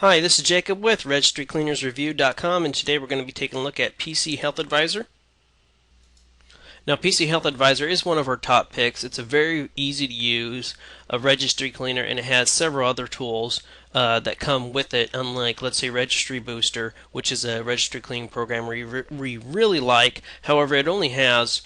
Hi, this is Jacob with registrycleanersreview.com, and today we're going to be taking a look at PC Health Advisor. Now, PC Health Advisor is one of our top picks. It's a very easy to use registry cleaner, and it has several other tools that come with it, unlike, let's say, Registry Booster, which is a registry cleaning program we really like. However, it only has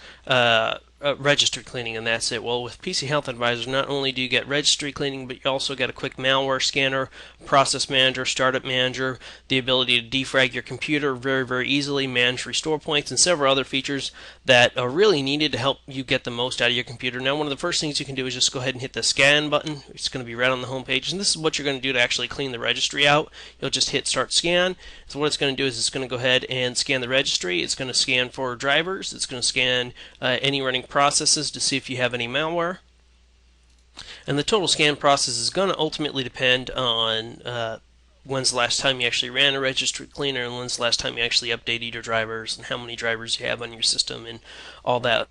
registry cleaning, and that's it. Well, with PC Health Advisor, not only do you get registry cleaning, but you also get a quick malware scanner, process manager, startup manager, the ability to defrag your computer very easily, manage restore points, and several other features that are really needed to help you get the most out of your computer. Now, one of the first things you can do is just go ahead and hit the scan button. It's going to be right on the home page, and this is what you're going to do to actually clean the registry out. You'll just hit start scan. So what it's going to do is it's going to go ahead and scan the registry. It's going to scan for drivers. It's going to scan any running processes to see if you have any malware. And the total scan process is going to ultimately depend on when's the last time you actually ran a registry cleaner and when's the last time you actually updated your drivers and how many drivers you have on your system and all that.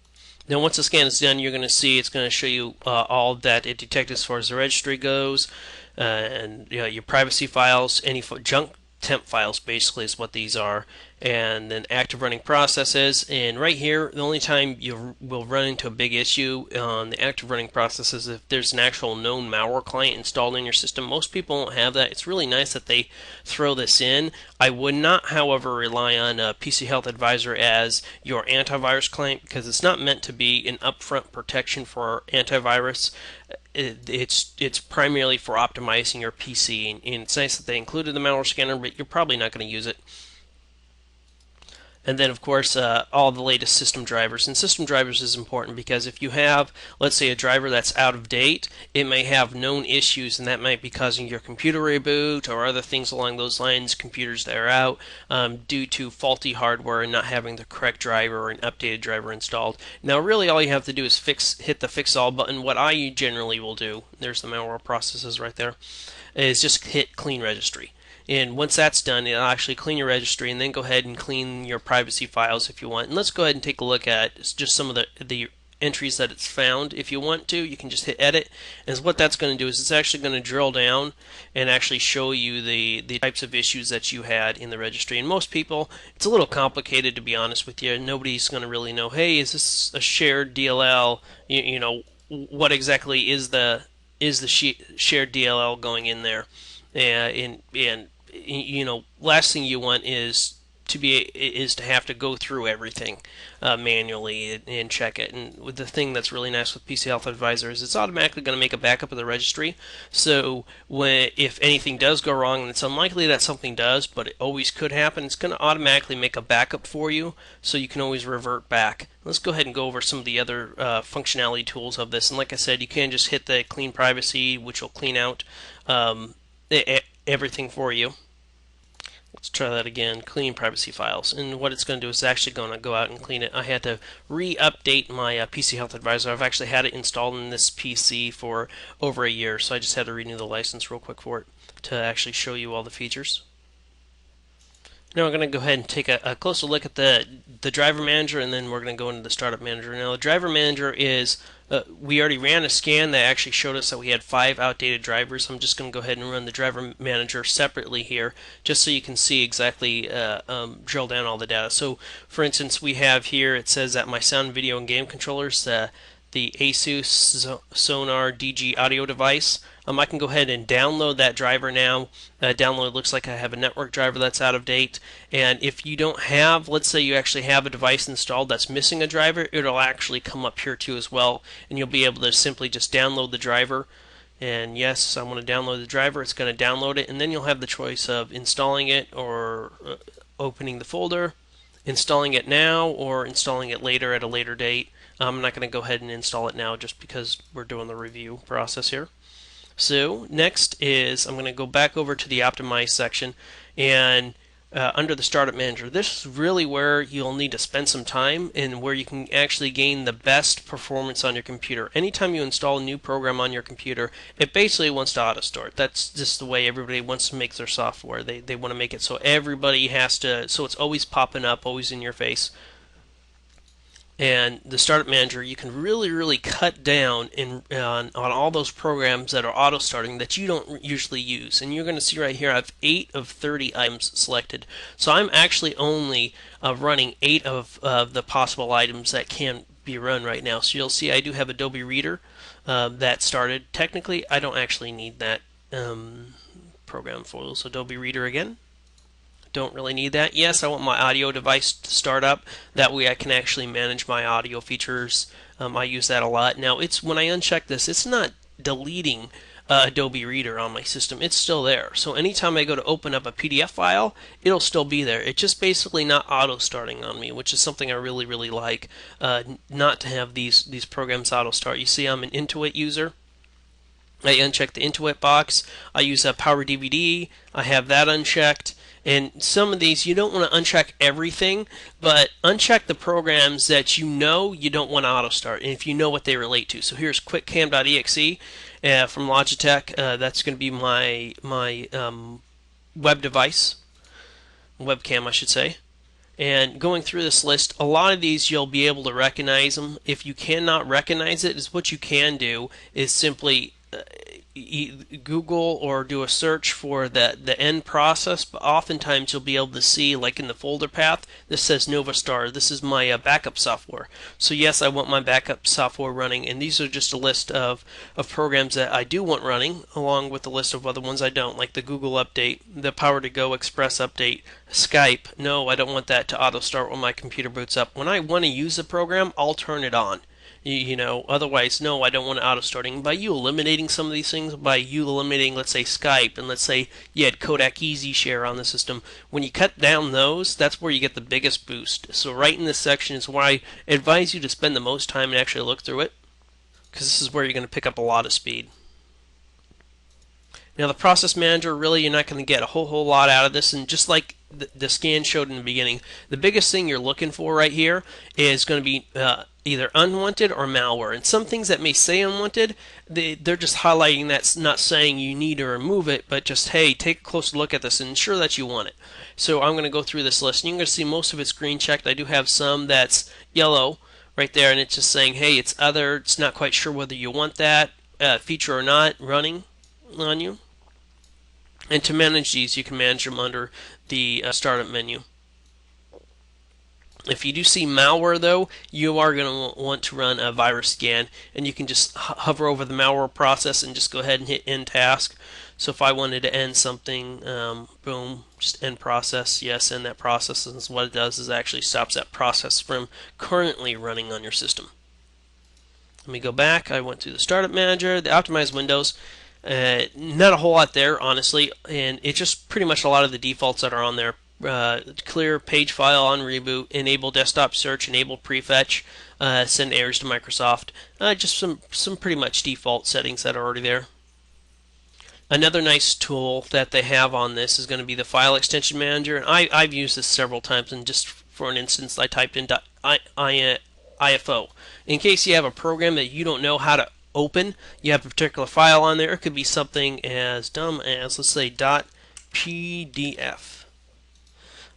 Now, once the scan is done, you're going to see it's going to show you all that it detected as far as the registry goes, and your privacy files, any junk temp files basically is what these are, and then active running processes. And right here, the only time you will run into a big issue on the active running processes is if there's an actual known malware client installed in your system. Most people don't have that. It's really nice that they throw this in. I would not, however, rely on PC Health Advisor as your antivirus client, because it's not meant to be an upfront protection for antivirus. It's primarily for optimizing your PC, and it's nice that they included the malware scanner, but you're probably not going to use it. And then, of course, all the latest system drivers. And system drivers is important because if you have, let's say, a driver that's out of date, it may have known issues, and that might be causing your computer reboot or other things along those lines, computers that are out due to faulty hardware and not having the correct driver or an updated driver installed. Now, really, all you have to do is hit the Fix All button. What I generally will do, there's the malware processes right there, is just hit Clean Registry. And once that's done, it'll actually clean your registry, and then go ahead and clean your privacy files if you want. And let's go ahead and take a look at just some of the entries that it's found. If you want to, you can just hit edit. And what that's going to do is it's actually going to drill down and actually show you the types of issues that you had in the registry. And most people, it's a little complicated, to be honest with you. Nobody's going to really know, hey, is this a shared DLL? You know, what exactly is the shared DLL going in there? And last thing you want is to have to go through everything manually and check it. And the thing that's really nice with PC Health Advisor is it's automatically going to make a backup of the registry. So if anything does go wrong, and it's unlikely that something does, but it always could happen, it's going to automatically make a backup for you, so you can always revert back. Let's go ahead and go over some of the other functionality tools of this. And like I said, you can just hit the Clean Privacy, which will clean out everything for you. Let's try that again. Clean privacy files. And what it's going to do is actually going to go out and clean it. I had to re-update my PC Health Advisor. I've actually had it installed in this PC for over a year, so I just had to renew the license real quick for it to actually show you all the features. Now we're going to go ahead and take a closer look at the driver manager, and then we're going to go into the startup manager. Now the driver manager is, we already ran a scan that actually showed us that we had 5 outdated drivers. I'm just going to go ahead and run the driver manager separately here, just so you can see exactly, drill down all the data. So for instance, we have here, it says that my sound, video, and game controllers, the Asus Sonar DG audio device. I can go ahead and download that driver now. Download looks like I have a network driver that's out of date. And if you don't have, let's say you actually have a device installed that's missing a driver, it'll actually come up here too as well. And you'll be able to simply just download the driver. And yes, I want to download the driver. It's going to download it. And then you'll have the choice of installing it or opening the folder, installing it now, or installing it later at a later date. I'm not going to go ahead and install it now just because we're doing the review process here. So next is I'm going to go back over to the Optimize section, and under the Startup Manager, this is really where you'll need to spend some time and where you can actually gain the best performance on your computer. Anytime you install a new program on your computer, it basically wants to auto-store. That's just the way everybody wants to make their software. They want to make it so everybody has to, so it's always popping up, always in your face. and the Startup Manager, you can really cut down on all those programs that are auto starting that you don't usually use. And you're going to see right here I have 8 of 30 items selected. So I'm actually only running 8 of the possible items that can be run right now. So you'll see I do have Adobe Reader that started. Technically I don't actually need that program for so Adobe Reader again. Don't really need that. Yes, I want my audio device to start up. That way I can actually manage my audio features. I use that a lot. Now, it's when I uncheck this, it's not deleting Adobe Reader on my system. It's still there. So anytime I go to open up a PDF file, it'll still be there. It's just basically not auto starting on me, which is something I really like. Not to have these programs auto start. You see, I'm an Intuit user. I uncheck the Intuit box. I use a Power DVD. I have that unchecked. And some of these, you don't want to uncheck everything, but uncheck the programs that you know you don't want to auto start, and if you know what they relate to. So here's QuickCam.exe from Logitech. That's going to be my web device, webcam, I should say. And going through this list, a lot of these you'll be able to recognize them. If you cannot recognize it, is what you can do is simply Google or do a search for the end process, but oftentimes you'll be able to see, like in the folder path, this says Novastar. This is my backup software. So yes, I want my backup software running, and these are just a list of programs that I do want running, along with a list of other ones I don't, like the Google Update, the Power to Go Express Update, Skype. No, I don't want that to auto start when my computer boots up. When I want to use the program, I'll turn it on. You know, otherwise, no, I don't want auto starting. By you eliminating some of these things, by you eliminating, let's say, Skype, and let's say you had Kodak Easy Share on the system, when you cut down those, that's where you get the biggest boost. So right in this section is where I advise you to spend the most time and actually look through it, because this is where you're going to pick up a lot of speed. Now the Process Manager, really you're not going to get a whole lot out of this, and just like the scan showed in the beginning, the biggest thing you're looking for right here is going to be either unwanted or malware. And some things that may say unwanted, they're just highlighting that's not saying you need to remove it, but just, hey, take a closer look at this and ensure that you want it. So I'm going to go through this list, and you're going to see most of it's green checked. I do have some that's yellow right there, and it's just saying, hey, it's other, it's not quite sure whether you want that feature or not running on you. And to manage these, you can manage them under the startup menu. If you do see malware, though, you are going to want to run a virus scan, and you can just hover over the malware process and just go ahead and hit end task. So if I wanted to end something, boom, just end process. Yes, end that process. And what it does is it actually stops that process from currently running on your system. Let me go back. I went to the Startup Manager, the Optimized Windows. Not a whole lot there, honestly, and it's just pretty much a lot of the defaults that are on there. Clear page file on reboot, enable desktop search, enable prefetch, send errors to Microsoft. Just some pretty much default settings that are already there. Another nice tool that they have on this is going to be the File Extension Manager, and I've used this several times, and just for an instance, I typed in .ifo. In case you have a program that you don't know how to open, you have a particular file on there. It could be something as dumb as, let's say, .pdf.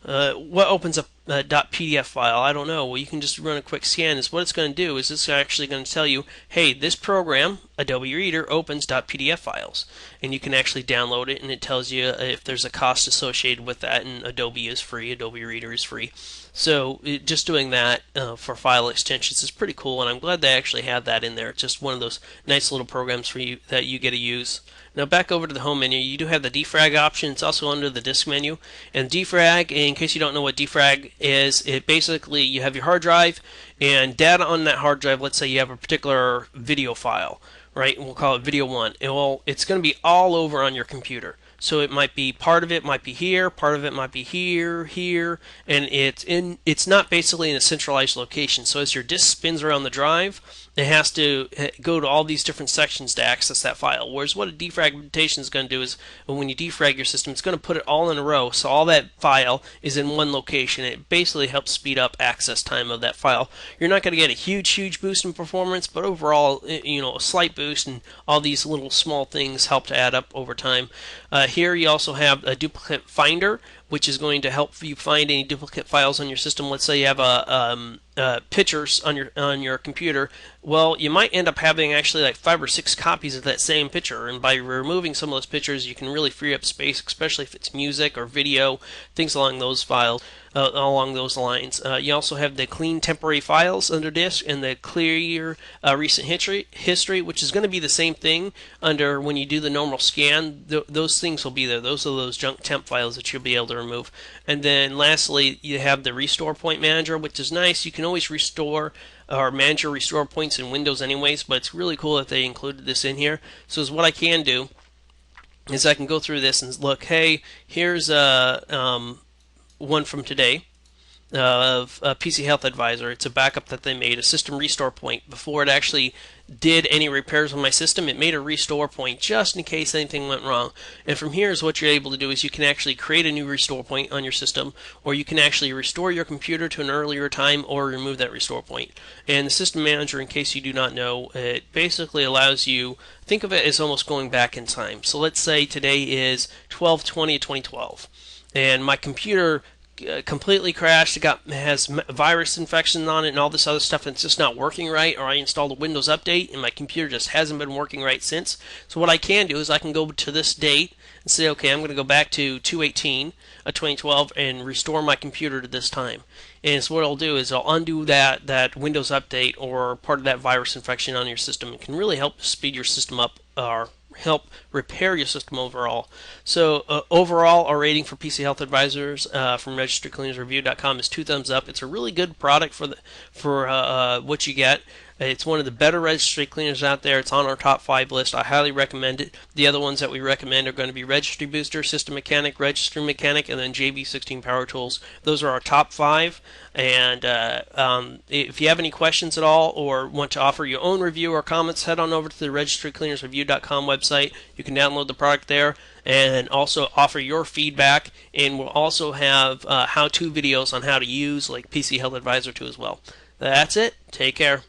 What opens up a .pdf file? I don't know. Well, you can just run a quick scan. Is what it's going to do is it's actually going to tell you, hey, this program, Adobe Reader, opens .pdf files, and you can actually download it, and it tells you if there's a cost associated with that. And Adobe is free. Adobe Reader is free. So just doing that for file extensions is pretty cool, and I'm glad they actually have that in there. It's just one of those nice little programs for you that you get to use. Now back over to the home menu, you do have the defrag option. It's also under the disk menu. And defrag, in case you don't know what defrag is, it basically, you have your hard drive and data on that hard drive. Let's say you have a particular video file, right? And we'll call it video 1. It's going to be all over on your computer. So it might be, part of it might be here, part of it might be here, and it's not basically in a centralized location. So as your disk spins around the drive, it has to go to all these different sections to access that file. Whereas what a defragmentation is going to do is, when you defrag your system, it's going to put it all in a row, so all that file is in one location. It basically helps speed up access time of that file. You're not going to get a huge boost in performance, but overall, a slight boost, and all these little small things help to add up over time. Here you also have a duplicate finder, which is going to help you find any duplicate files on your system. Let's say you have pictures on your computer. Well, you might end up having actually like 5 or 6 copies of that same picture, and by removing some of those pictures, you can really free up space, especially if it's music or video, things along those along those lines. You also have the clean temporary files under disk and the clear recent history, which is going to be the same thing under when you do the normal scan. Those things will be there. Those are those junk temp files that you'll be able to remove. And then lastly, you have the restore point manager, which is nice. You can always restore or manage your restore points in Windows anyways, but it's really cool that they included this in here. So is what I can do is I can go through this and look, hey, here's one from today of PC Health Advisor. It's a backup that they made, a system restore point. Before it actually did any repairs on my system, it made a restore point just in case anything went wrong. And from here is what you're able to do is you can actually create a new restore point on your system, or you can actually restore your computer to an earlier time or remove that restore point. And the system manager, in case you do not know, it basically allows you, think of it as almost going back in time. So let's say today is 12/20/2012 and my computer completely crashed. It has virus infection on it and all this other stuff, and it's just not working right. Or I installed a Windows update and my computer just hasn't been working right since. So what I can do is I can go to this date and say, okay, I'm going to go back to 2/18/2012 and restore my computer to this time. And so what I'll do is I'll undo that Windows update or part of that virus infection on your system. It can really help speed your system up or help repair your system overall. So overall, our rating for PC Health Advisors from registrycleanersreview.com is 2 thumbs up. It's a really good product for what you get. It's one of the better registry cleaners out there. It's on our top 5 list. I highly recommend it. The other ones that we recommend are going to be Registry Booster, System Mechanic, Registry Mechanic, and then JV16 Power Tools. Those are our top 5. And if you have any questions at all or want to offer your own review or comments, head on over to the registrycleanersreview.com website. You can download the product there and also offer your feedback. And we'll also have how-to videos on how to use like PC Health Advisor 2 as well. That's it. Take care.